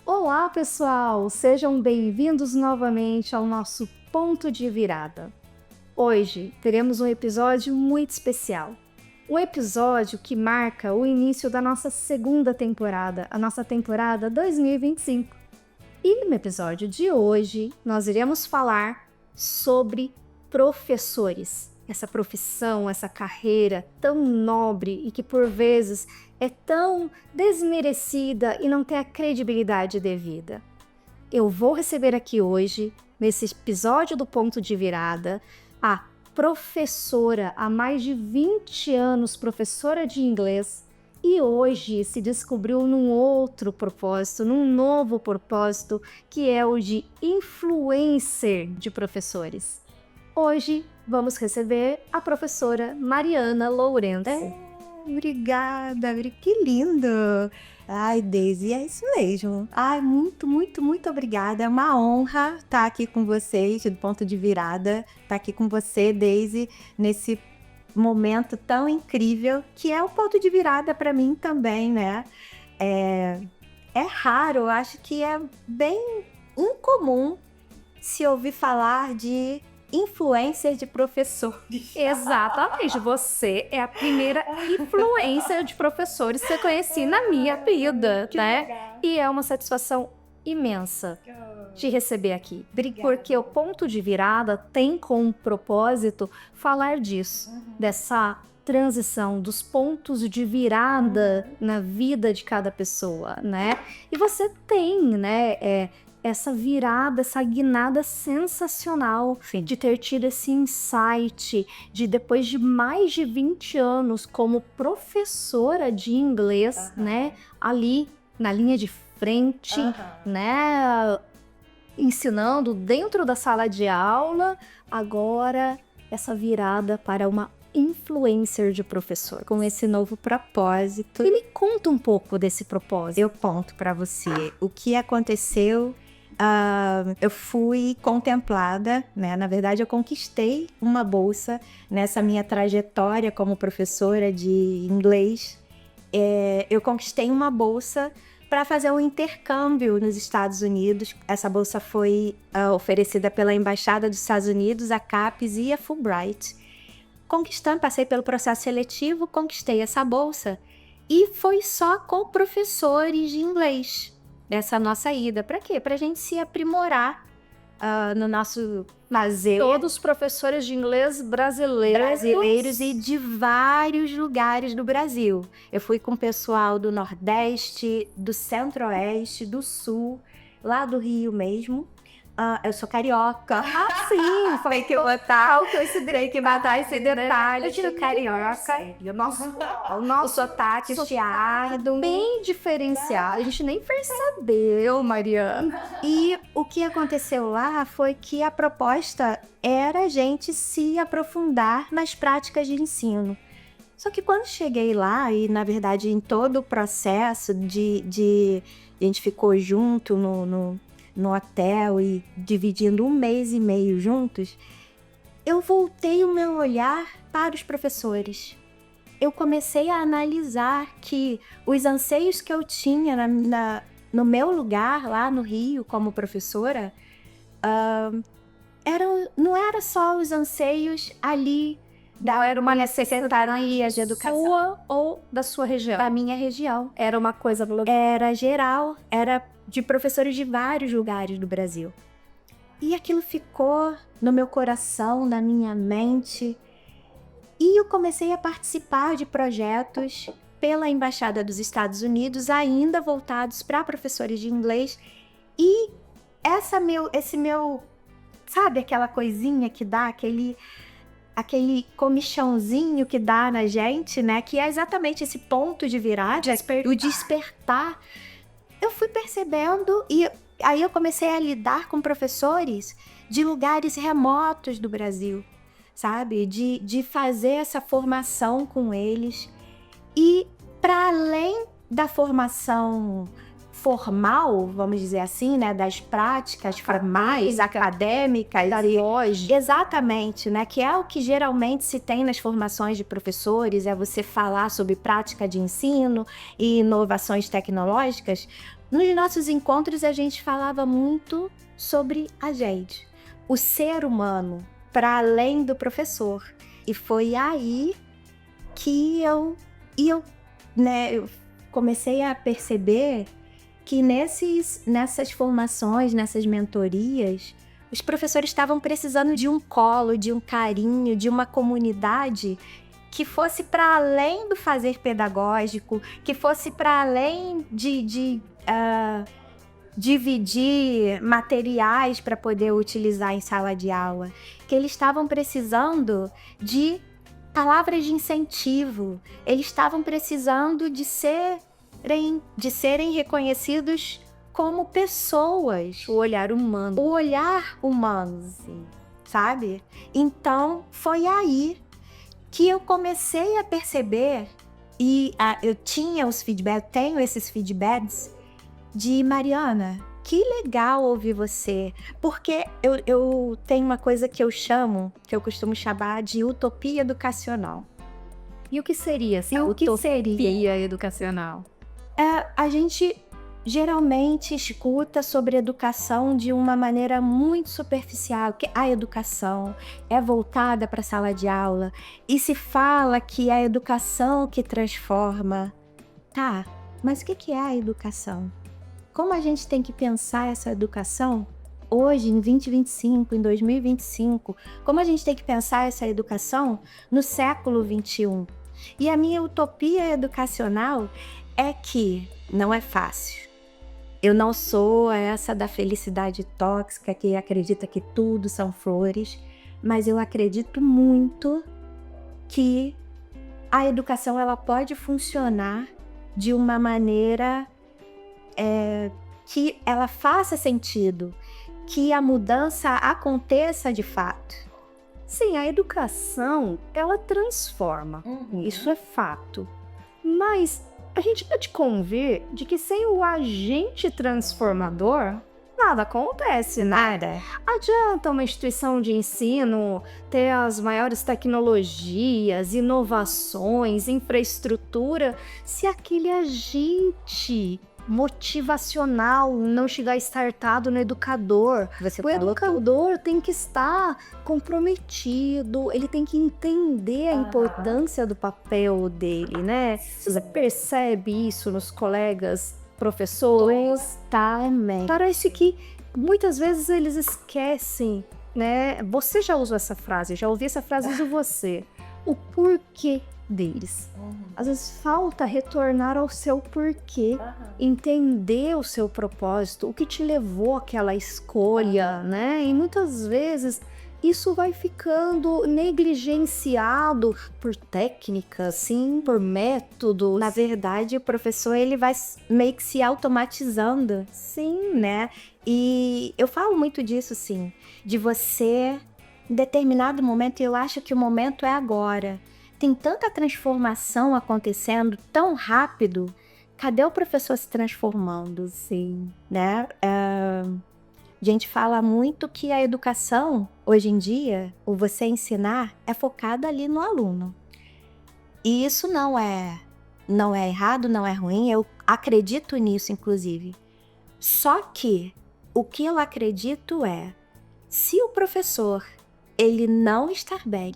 Olá, pessoal! Sejam bem-vindos novamente ao nosso Ponto de Virada. Hoje teremos um episódio muito especial. Um episódio que marca o início da nossa segunda temporada, a nossa temporada 2025. E no episódio de hoje, nós iremos falar sobre professores. Essa profissão, essa carreira tão nobre e que por vezes é tão desmerecida e não tem a credibilidade devida. Eu vou receber aqui hoje, nesse episódio do Ponto de Virada, a professora há mais de 20 anos, professora de inglês, e hoje se descobriu num outro propósito, num novo propósito, que é o de influencer de professores. Hoje vamos receber a professora Mariana Lourenço. Obrigada, que lindo! Ai, Daisy, é isso mesmo. Ai, muito obrigada. É uma honra estar aqui com vocês, do Ponto de Virada, estar aqui com você, Daisy, nesse momento tão incrível, que é o ponto de virada para mim também, né? É raro, eu acho que é bem incomum se ouvir falar de influencer de professor. Exatamente, você é a primeira influencer de professores que eu conheci na minha vida, né? E é uma satisfação imensa te receber aqui. Obrigada. Porque o Ponto de Virada tem como propósito falar disso, dessa transição, dos pontos de virada na vida de cada pessoa, né? E você tem, né, essa virada, essa guinada sensacional de ter tido esse insight de depois de mais de 20 anos como professora de inglês, né, ali na linha de frente, né, ensinando dentro da sala de aula, agora essa virada para uma influencer de professor, com esse novo propósito. E me conta um pouco desse propósito. Eu conto para você o que aconteceu. Eu fui contemplada, né? Na verdade, eu conquistei uma bolsa nessa minha trajetória como professora de inglês. Eu conquistei uma bolsa para fazer um intercâmbio nos Estados Unidos. Essa bolsa foi oferecida pela Embaixada dos Estados Unidos, a CAPES e a Fulbright. Passei pelo processo seletivo, conquistei essa bolsa e foi só com professores de inglês. Essa nossa ida. Para quê? Para a gente se aprimorar no nosso lazer. Todos os professores de inglês brasileiros E de vários lugares do Brasil. Eu fui com o pessoal do Nordeste, do Centro-Oeste, do Sul, lá do Rio mesmo. Eu sou carioca. Sim, Foi que eu botar. Tem que matar esse detalhe. Eu tiro carioca. E o nosso sotaque chiado. Bem diferenciado. A gente nem percebeu, Mariana. E o que aconteceu lá foi que a proposta era a gente se aprofundar nas práticas de ensino. Só que quando cheguei lá, e na verdade em todo o processo a gente ficou junto no hotel e dividindo 1 mês e meio juntos, eu voltei o meu olhar para os professores. Eu comecei a analisar que os anseios que eu tinha no meu lugar lá no Rio como professora, não era só os anseios ali Era uma necessidade de educação. Sua ou da sua região? Da minha região. Era uma coisa... Era geral, era de professores de vários lugares do Brasil. E aquilo ficou no meu coração, na minha mente. E eu comecei a participar de projetos pela Embaixada dos Estados Unidos, ainda voltados para professores de inglês. E esse meu, sabe aquela coisinha que dá, aquele comichãozinho que dá na gente, né? Que é exatamente esse ponto de virada, o despertar. Eu fui percebendo e aí eu comecei a lidar com professores de lugares remotos do Brasil, sabe? De fazer essa formação com eles. E para além da formação formal, vamos dizer assim, né, das práticas formais, acadêmicas. Hoje. Exatamente, né, que é o que geralmente se tem nas formações de professores, é você falar sobre prática de ensino e inovações tecnológicas. Nos nossos encontros a gente falava muito sobre a gente, o ser humano, para além do professor. E foi aí que eu comecei a perceber que nessas formações, nessas mentorias, os professores estavam precisando de um colo, de um carinho, de uma comunidade que fosse para além do fazer pedagógico, que fosse para além de dividir materiais para poder utilizar em sala de aula, que eles estavam precisando de palavras de incentivo, eles estavam precisando de serem reconhecidos como pessoas. O olhar humano. O olhar humano, sim, sabe? Então, foi aí que eu comecei a perceber, e eu tenho esses feedbacks de Mariana, que legal ouvir você, porque eu tenho uma coisa que eu costumo chamar de utopia educacional. E o que seria essa utopia educacional? A gente geralmente escuta sobre educação de uma maneira muito superficial, que a educação é voltada para a sala de aula e se fala que é a educação que transforma. Tá, mas o que é a educação? Como a gente tem que pensar essa educação hoje, em 2025, em 2025? Como a gente tem que pensar essa educação no século 21? E a minha utopia educacional é que não é fácil. Eu não sou essa da felicidade tóxica que acredita que tudo são flores, mas eu acredito muito que a educação ela pode funcionar de uma maneira que ela faça sentido, que a mudança aconteça de fato. Sim, a educação, ela transforma, isso é fato. Mas a gente pode convir de que sem o agente transformador, nada acontece, Nada. Adianta uma instituição de ensino ter as maiores tecnologias, inovações, infraestrutura, se aquele agente motivacional não chegar startado no educador. O educador tem que estar comprometido, ele tem que entender a importância do papel dele, né? Você percebe isso nos colegas professores? Totalmente. Parece que muitas vezes eles esquecem, né? Você já usou essa frase, já ouvi essa frase de você. O porquê deles. Às vezes falta retornar ao seu porquê, entender o seu propósito, o que te levou àquela escolha, né? E muitas vezes isso vai ficando negligenciado por técnicas, sim, por métodos. Na verdade, o professor ele vai meio que se automatizando, Sim, né? E eu falo muito disso, sim, de você, em determinado momento, eu acho que o momento é agora. Tem tanta transformação acontecendo tão rápido. Cadê o professor se transformando? sim, Né? A gente fala muito que a educação, hoje em dia, o você ensinar, é focada ali no aluno. E isso não é errado, não é ruim, eu acredito nisso, inclusive. Só que o que eu acredito é, se o professor ele não está bem,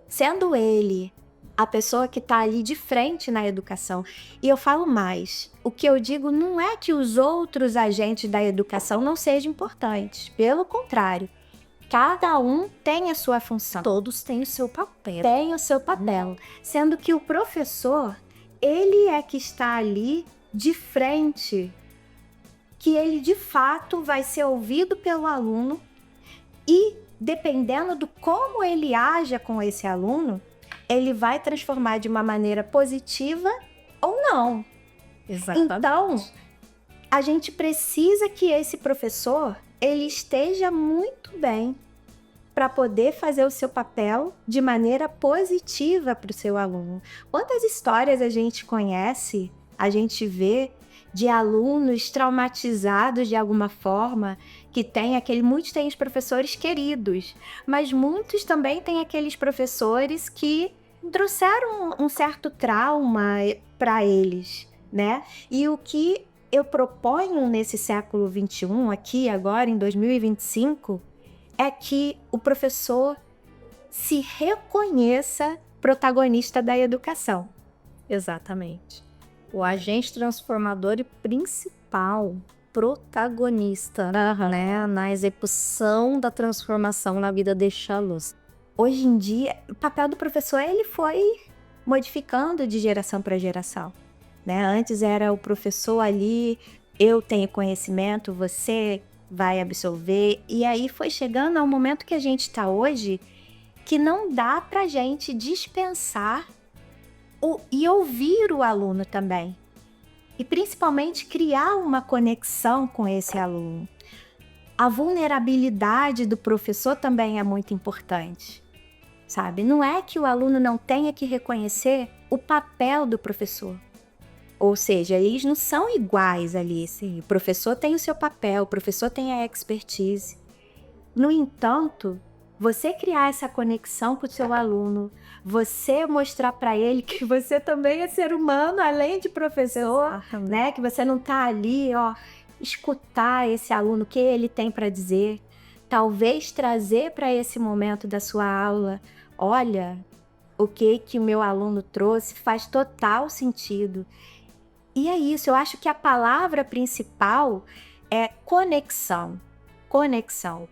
sendo ele a pessoa que está ali de frente na educação. E eu falo mais, o que eu digo não é que os outros agentes da educação não sejam importantes. Pelo contrário, cada um tem a sua função. todos têm o seu papel. Tem o seu papel. Sendo que o professor, ele é que está ali de frente, que ele de fato vai ser ouvido pelo aluno e dependendo do como ele aja com esse aluno, ele vai transformar de uma maneira positiva ou não. Exatamente. Então, a gente precisa que esse professor, ele esteja muito bem para poder fazer o seu papel de maneira positiva para o seu aluno. Quantas histórias a gente conhece, a gente vê de alunos traumatizados de alguma forma, que muitos têm os professores queridos, mas muitos também têm aqueles professores que trouxeram um certo trauma para eles, né? E o que eu proponho nesse século XXI, aqui agora em 2025, é que o professor se reconheça protagonista da educação. Exatamente. O agente transformador e principal protagonista, né, na execução da transformação na vida deste aluno. Hoje em dia, o papel do professor ele foi modificando de geração para geração, né? Antes era o professor ali, eu tenho conhecimento, você vai absorver, e aí foi chegando ao momento que a gente está hoje, que não dá para a gente dispensar e ouvir o aluno também. E principalmente criar uma conexão com esse aluno. A vulnerabilidade do professor também é muito importante, sabe? Não é que o aluno não tenha que reconhecer o papel do professor. Ou seja, eles não são iguais ali. Assim. O professor tem o seu papel, o professor tem a expertise. No entanto, você criar essa conexão com o seu aluno, você mostrar para ele que você também é ser humano, além de professor, né? Que você não tá ali, escutar esse aluno, o que ele tem para dizer, talvez trazer para esse momento da sua aula, olha, o que o meu aluno trouxe faz total sentido. E é isso, eu acho que a palavra principal é conexão. Conexão.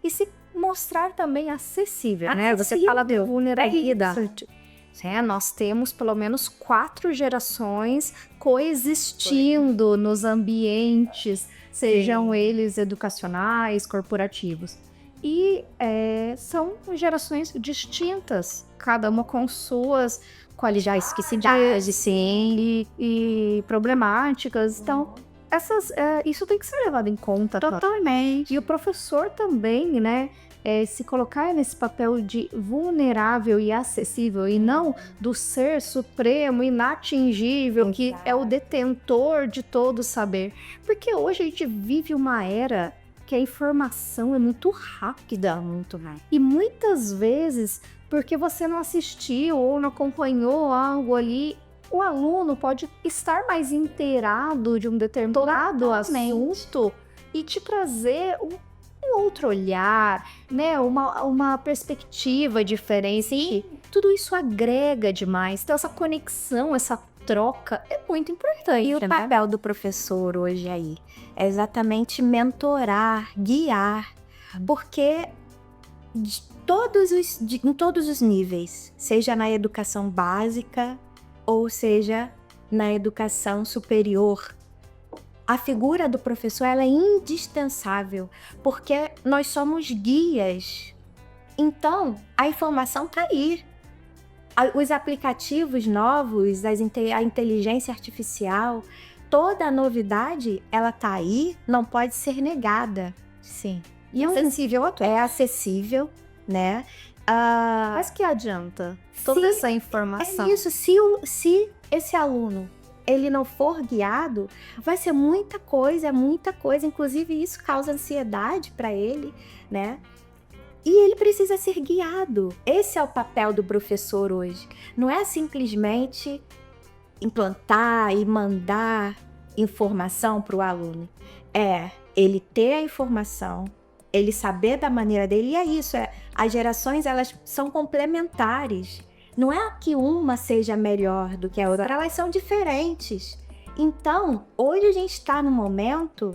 E se mostrar também acessível, né? Você fala de vulnerabilidade. Nós temos pelo menos 4 gerações coexistindo nos ambientes, sejam eles educacionais, corporativos. E são gerações distintas, cada uma com suas qualidades e problemáticas. Então, isso tem que ser levado em conta. Totalmente. E o professor também, né? Se colocar nesse papel de vulnerável e acessível, e não do ser supremo, inatingível, que é o detentor de todo o saber. Porque hoje a gente vive uma era que a informação é muito rápida, E muitas vezes, porque você não assistiu ou não acompanhou algo ali, o aluno pode estar mais inteirado de um determinado assunto e te trazer um outro olhar, né? Uma perspectiva diferente. E tudo isso agrega demais. Então, essa conexão, essa troca é muito importante. E o papel do professor hoje aí é exatamente mentorar, guiar, porque em todos os níveis, seja na educação básica ou seja na educação superior, a figura do professor ela é indispensável, porque nós somos guias. Então, a informação está aí. Os aplicativos novos, a inteligência artificial, toda a novidade, ela está aí, não pode ser negada. Sim. E é acessível, né? Mas que adianta toda essa informação? É isso, se esse aluno ele não for guiado, vai ser muita coisa, inclusive isso causa ansiedade para ele, né? E ele precisa ser guiado. Esse é o papel do professor hoje. Não é simplesmente implantar e mandar informação para o aluno. É ele ter a informação, ele saber da maneira dele, e é isso. As gerações, elas são complementares. Não é que uma seja melhor do que a outra, elas são diferentes. Então, hoje a gente está num momento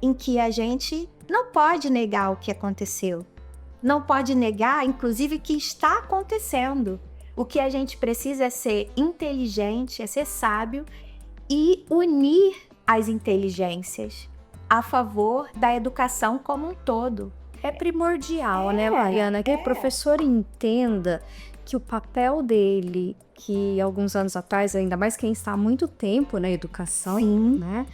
em que a gente não pode negar o que aconteceu. Não pode negar, inclusive, o que está acontecendo. O que a gente precisa é ser inteligente, é ser sábio e unir as inteligências a favor da educação como um todo. É primordial, né, Mariana, que o professor entenda que o papel dele, que alguns anos atrás, ainda mais quem está há muito tempo na educação, né,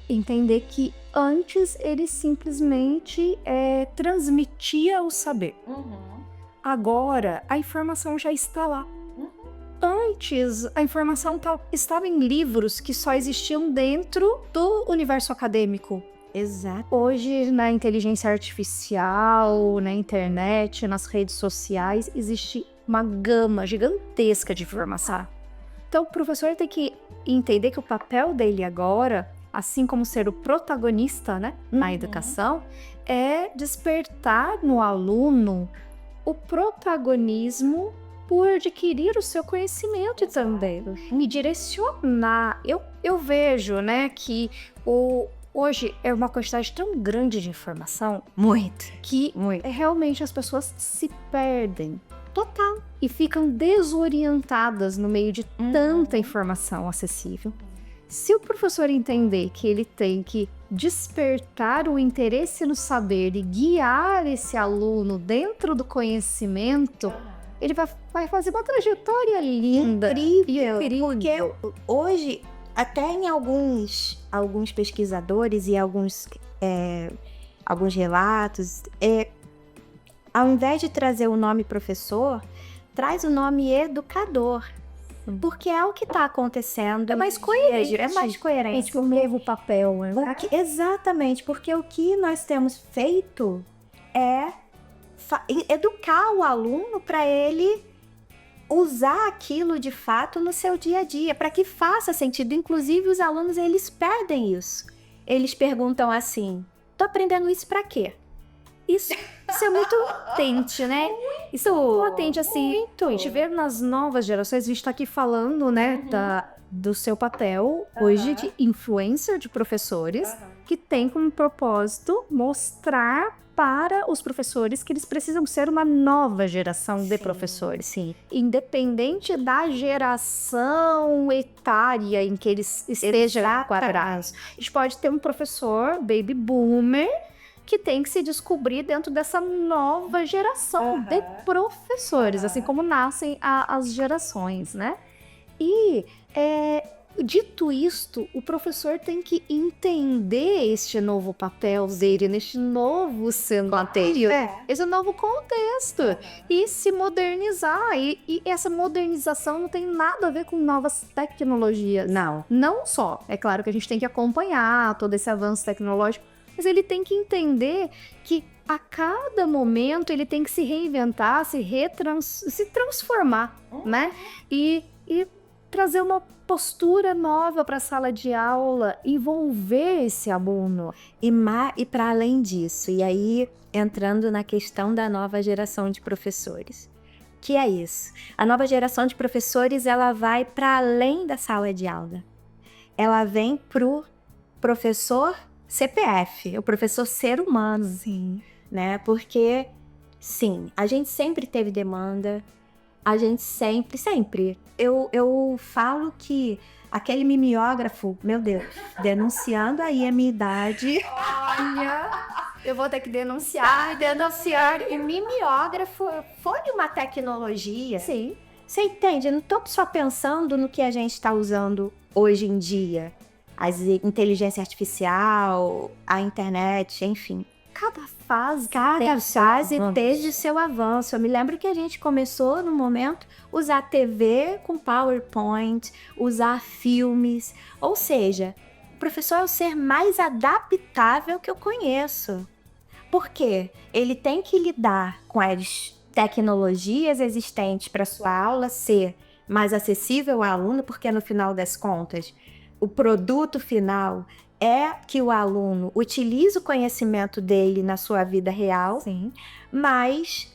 entender que antes ele simplesmente transmitia o saber. Agora, a informação já está lá. antes a informação estava em livros que só existiam dentro do universo acadêmico. Exato. Hoje, na inteligência artificial, na internet, nas redes sociais, existe uma gama gigantesca de informação. Então, o professor tem que entender que o papel dele agora, assim como ser o protagonista, né, na educação, é despertar no aluno o protagonismo por adquirir o seu conhecimento também, me direcionar. Eu vejo, né, que hoje é uma quantidade tão grande de informação que realmente as pessoas se perdem total e ficam desorientadas no meio de tanta informação acessível. Se o professor entender que ele tem que despertar o interesse no saber e guiar esse aluno dentro do conhecimento, ele vai fazer uma trajetória linda. Incrível. Porque hoje, até em alguns pesquisadores e alguns relatos, ao invés de trazer o nome professor, traz o nome educador. Porque é o que está acontecendo. É mais coerente. É mais coerente. Com o novo papel. Exatamente, porque o que nós temos feito é educar o aluno para ele usar aquilo de fato no seu dia a dia, para que faça sentido. Inclusive, os alunos, eles perdem isso. Eles perguntam assim, tô aprendendo isso para quê? Isso é muito potente, né? Isso é potente, assim. Muito. A gente vê nas novas gerações, a gente tá aqui falando, né, do seu papel hoje de influencer de professores, que tem como propósito mostrar para os professores que eles precisam ser uma nova geração de professores. Sim. Independente da geração etária em que eles estejam quadrados. A gente pode ter um professor baby boomer que tem que se descobrir dentro dessa nova geração de professores, assim como nascem as gerações, né? E, dito isto, o professor tem que entender este novo papel dele, neste novo cenário, esse novo contexto, e se modernizar. E essa modernização não tem nada a ver com novas tecnologias. Não só. É claro que a gente tem que acompanhar todo esse avanço tecnológico, mas ele tem que entender que a cada momento ele tem que se reinventar, se transformar, né? E trazer uma postura nova para a sala de aula, envolver esse aluno. E para além disso, e aí entrando na questão da nova geração de professores, que é isso. A nova geração de professores, ela vai para além da sala de aula. Ela vem pro professor CPF, o professor ser humano. Sim. Né? Porque, sim, a gente sempre teve demanda, a gente sempre. Eu falo que aquele mimeógrafo, meu Deus, denunciando aí a minha idade. Olha, eu vou ter que denunciar. E mimeógrafo foi uma tecnologia. Sim. Você entende? Eu não estou só pensando no que a gente está usando hoje em dia. A inteligência artificial, a internet, enfim. Cada fase desde seu avanço. Eu me lembro que a gente começou no momento usar TV com PowerPoint, usar filmes. Ou seja, o professor é o ser mais adaptável que eu conheço. Por quê? Ele tem que lidar com as tecnologias existentes para sua aula ser mais acessível ao aluno, porque no final das contas, o produto final é que o aluno utilize o conhecimento dele na sua vida real. Sim. Mas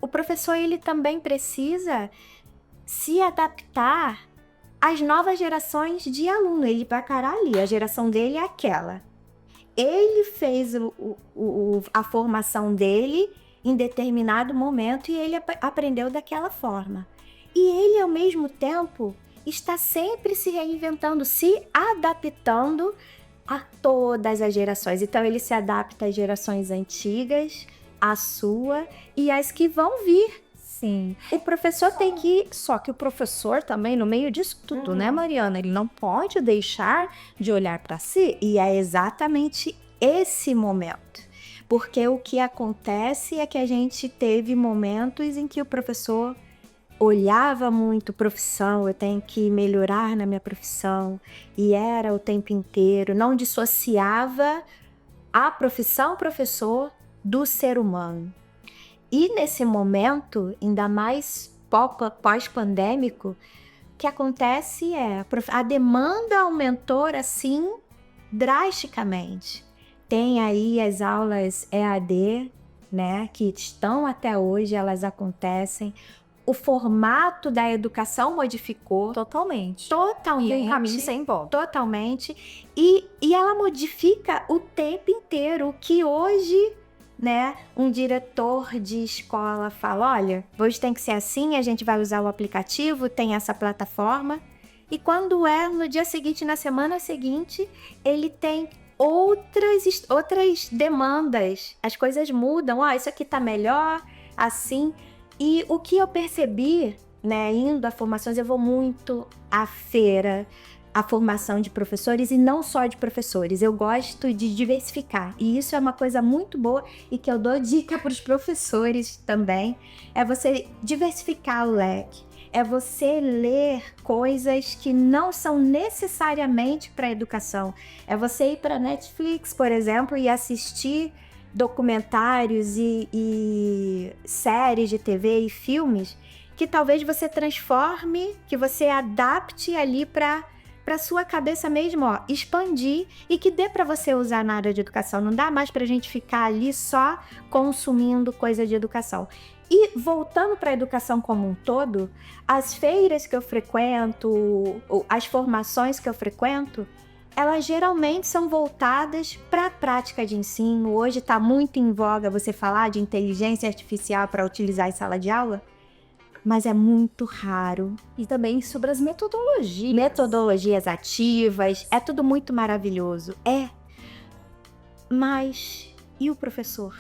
o professor, ele também precisa se adaptar às novas gerações de aluno. Ele vai parar ali, a geração dele é aquela. Ele fez a formação dele em determinado momento e ele aprendeu daquela forma. E ele, ao mesmo tempo, está sempre se reinventando, se adaptando a todas as gerações. Então, ele se adapta às gerações antigas, à sua e às que vão vir. Sim. O professor tem que... Só que o professor também, no meio disso tudo, né, Mariana? Ele não pode deixar de olhar para si. E é exatamente esse momento. Porque o que acontece é que a gente teve momentos em que o professor olhava muito profissão, eu tenho que melhorar na minha profissão, e era o tempo inteiro, não dissociava a profissão professor do ser humano. E nesse momento, ainda mais pós-pandêmico, o que acontece é a demanda aumentou assim drasticamente. Tem aí as aulas EAD, né, que estão até hoje, elas acontecem. O formato da educação modificou Totalmente. totalmente. E um caminho sem volta. Totalmente. E ela modifica o tempo inteiro, o que hoje, né, um diretor de escola fala, olha, hoje tem que ser assim, a gente vai usar o aplicativo, tem essa plataforma. E quando é no dia seguinte, na semana seguinte, ele tem outras demandas. As coisas mudam, isso aqui tá melhor, assim. E o que eu percebi, né, indo a formações, eu vou muito à feira, a formação de professores e não só de professores. Eu gosto de diversificar. E isso é uma coisa muito boa e que eu dou dica para os professores também. É você diversificar o leque. É você ler coisas que não são necessariamente para a educação. É você ir para Netflix, por exemplo, e assistir documentários e séries de TV e filmes que talvez você transforme, que você adapte ali para sua cabeça mesmo, expandir e que dê para você usar na área de educação. Não dá mais para a gente ficar ali só consumindo coisa de educação. E voltando para a educação como um todo, as feiras que eu frequento, as formações que eu frequento, elas geralmente são voltadas para a prática de ensino. Hoje está muito em voga você falar de inteligência artificial para utilizar em sala de aula, mas é muito raro. E também sobre as metodologias. Metodologias ativas, é tudo muito maravilhoso. Mas e o professor?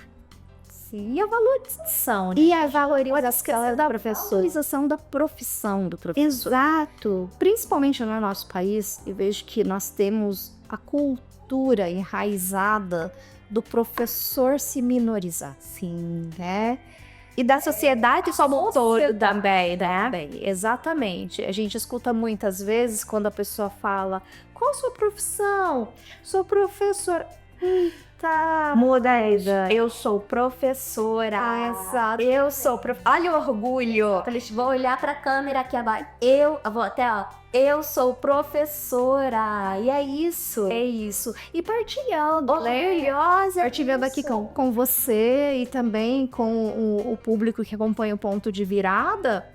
E a valorização, né? E a valorização da valorização da profissão do professor. Exato. Principalmente no nosso país, eu vejo que nós temos a cultura enraizada do professor se minorizar. Sim. Né? E da sociedade como um todo também, né? Bem, exatamente. A gente escuta muitas vezes quando a pessoa fala: qual a sua profissão? Sou professor. Tá. Muda aí, eu sou professora. Exato. Eu sou Olha o orgulho. Eles vão olhar pra câmera aqui abaixo. Eu vou até, eu sou professora. E é isso. É isso. E partilhando. Orgulhosa. Partilhando aqui com você e também com o público que acompanha o Ponto de Virada.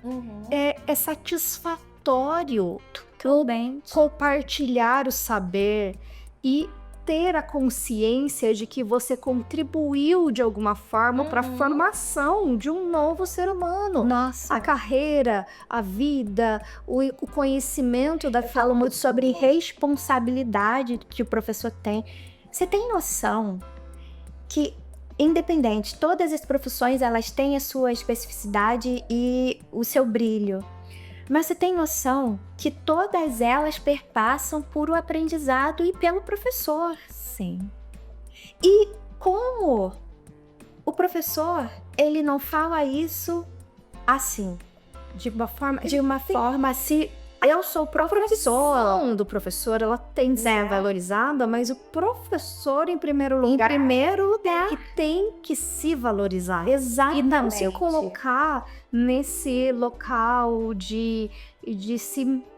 É satisfatório. Tudo bem. Compartilhar o saber e ter a consciência de que você contribuiu de alguma forma para a formação de um novo ser humano. Nossa. A carreira, a vida, o conhecimento da... Eu falo muito sobre responsabilidade que o professor tem. Você tem noção que, independente, todas as profissões elas têm a sua especificidade e o seu brilho. Mas você tem noção que todas elas perpassam por o aprendizado e pelo professor. Sim. E como o professor, ele não fala isso assim, de uma forma assim, eu sou professor. A profissão do professor, ela tem que ser valorizada, mas o professor, em primeiro lugar, que tem que se valorizar. Exatamente. E não se colocar nesse local de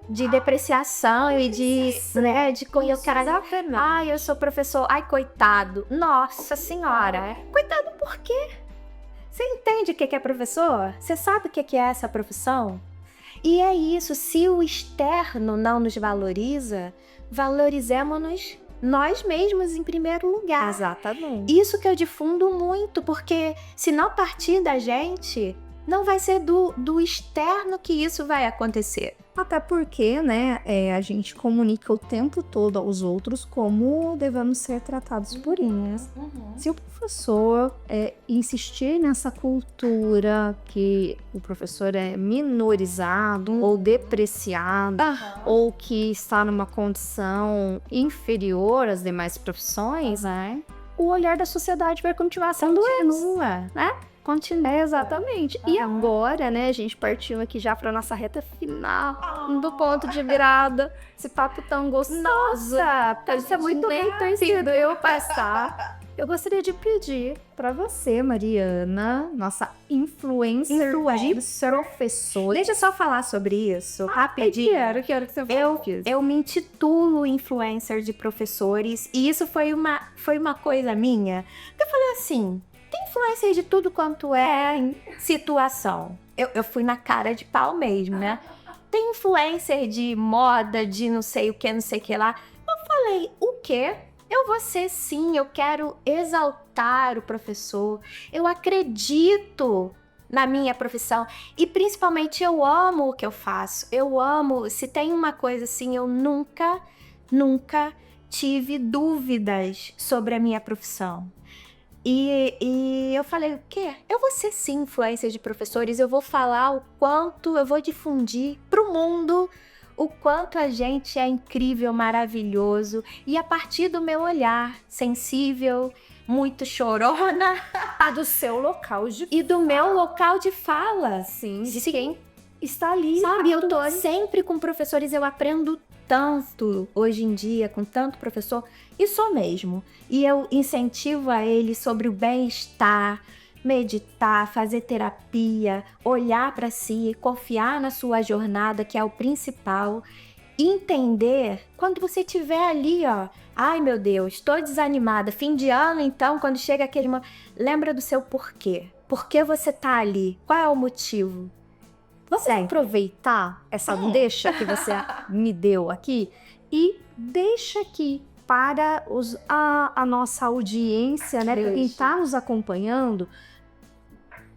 depreciação e de colocar, eu sou professor, coitado. Nossa senhora, coitado por quê? Você entende o que é professor? Você sabe o que é essa profissão? E é isso, se o externo não nos valoriza, valorizemos-nos nós mesmos em primeiro lugar. Exatamente. Isso que eu difundo muito, porque se não partir da gente, não vai ser do externo que isso vai acontecer. Até porque, né, a gente comunica o tempo todo aos outros como devemos ser tratados por eles. Se o professor insistir nessa cultura que o professor é minorizado ou depreciado, ou que está numa condição inferior às demais profissões, o olhar da sociedade vai continuar sendo esse, né? continue. Exatamente. E agora, né, a gente partiu aqui já para nossa reta final do ponto de virada. Esse papo tão gostoso. Nossa, isso é muito nem tem sido eu passar. Eu gostaria de pedir para você, Mariana, nossa influencer de professor. Deixa eu só falar sobre isso rapidinho. Quero que você Eu me intitulo influencer de professores e isso foi uma coisa minha. Eu falei assim, tem influencer de tudo quanto é situação. Eu fui na cara de pau mesmo, né? Tem influencer de moda, de não sei o que lá. Eu falei, o quê? Eu vou ser sim, eu quero exaltar o professor. Eu acredito na minha profissão e principalmente eu amo o que eu faço. Eu amo, se tem uma coisa assim, eu nunca tive dúvidas sobre a minha profissão. E eu falei, o quê? Eu vou ser sim influencer de professores, eu vou falar o quanto, eu vou difundir pro mundo o quanto a gente é incrível, maravilhoso. E a partir do meu olhar sensível, muito chorona, do seu local de e do meu local de fala. Sim, de quem está ali. Sabe, eu tô sempre com professores, eu aprendo tanto hoje em dia, com tanto professor, isso mesmo. E eu incentivo a eles sobre o bem-estar, meditar, fazer terapia, olhar para si, confiar na sua jornada, que é o principal. Entender quando você estiver ali, ó. Ai, meu Deus, estou desanimada. Fim de ano, então, quando chega aquele momento, lembra do seu porquê. Por que você tá ali? Qual é o motivo? Você aproveitar essa deixa que você me deu aqui e deixa aqui para a nossa audiência, né? Para quem está nos acompanhando,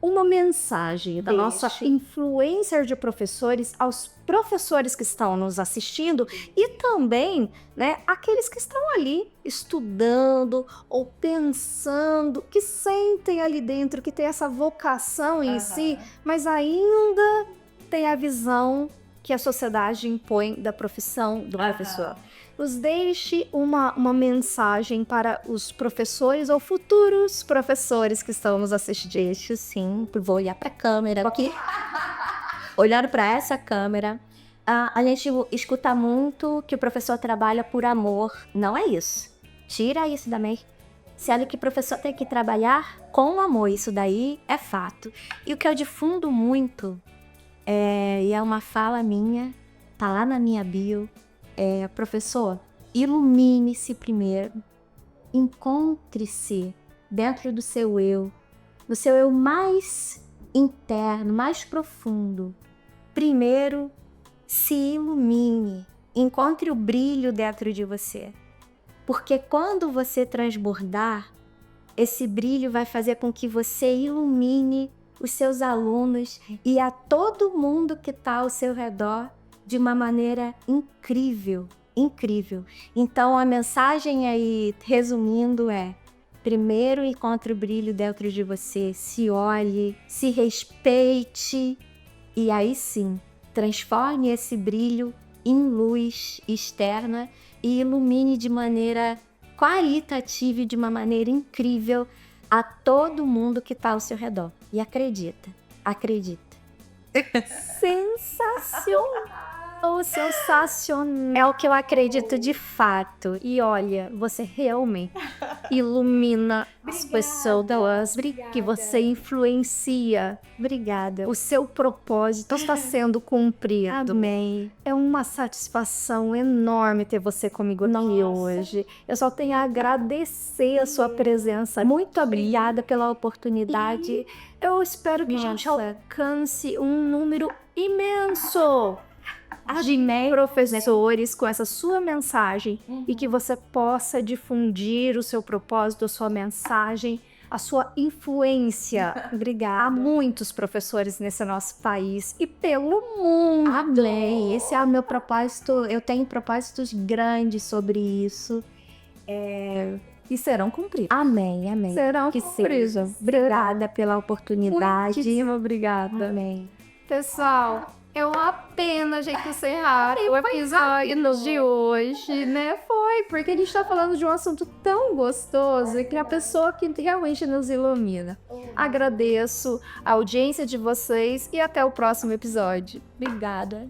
uma mensagem da nossa influencer de professores aos professores que estão nos assistindo e também, né, aqueles que estão ali estudando ou pensando, que sentem ali dentro, que tem essa vocação em si, mas ainda tem a visão que a sociedade impõe da profissão do professor. Nos deixe uma mensagem para os professores ou futuros professores que estão nos assistindo. Deixo sim, vou olhar para a câmera aqui. Olhando para essa câmera, a gente escuta muito que o professor trabalha por amor. Não é isso. Tira isso da mente. Sendo que o professor tem que trabalhar com amor. Isso daí é fato. E o que eu difundo muito, e é uma fala minha, tá lá na minha bio, professor, ilumine-se primeiro, encontre-se dentro do seu eu mais interno, mais profundo. Primeiro, se ilumine, encontre o brilho dentro de você, porque quando você transbordar, esse brilho vai fazer com que você ilumine os seus alunos e a todo mundo que está ao seu redor de uma maneira incrível, incrível. Então a mensagem aí, resumindo, primeiro encontre o brilho dentro de você, se olhe, se respeite e aí sim, transforme esse brilho em luz externa e ilumine de maneira qualitativa e de uma maneira incrível a todo mundo que está ao seu redor. E acredita. Sensacional! Sensacional! É o que eu acredito de fato. E olha, você realmente ilumina as pessoas que você influencia. Obrigada. O seu propósito está sendo cumprido. Amém. É uma satisfação enorme ter você comigo aqui hoje. Eu só tenho a agradecer a sua presença. Muito obrigada pela oportunidade. Eu espero que a gente alcance um número imenso de professores com essa sua mensagem e que você possa difundir o seu propósito, a sua mensagem, a sua influência. Obrigada. Há muitos professores nesse nosso país e pelo mundo. Amém. Esse é o meu propósito. Eu tenho propósitos grandes sobre isso. E serão cumpridos. Amém, amém. Serão cumpridos. Obrigada pela oportunidade. Muitíssimo obrigada. Amém. Pessoal, é uma pena a gente encerrar o episódio de hoje, né? Foi, porque a gente tá falando de um assunto tão gostoso e que é a pessoa que realmente nos ilumina. Agradeço a audiência de vocês e até o próximo episódio. Obrigada.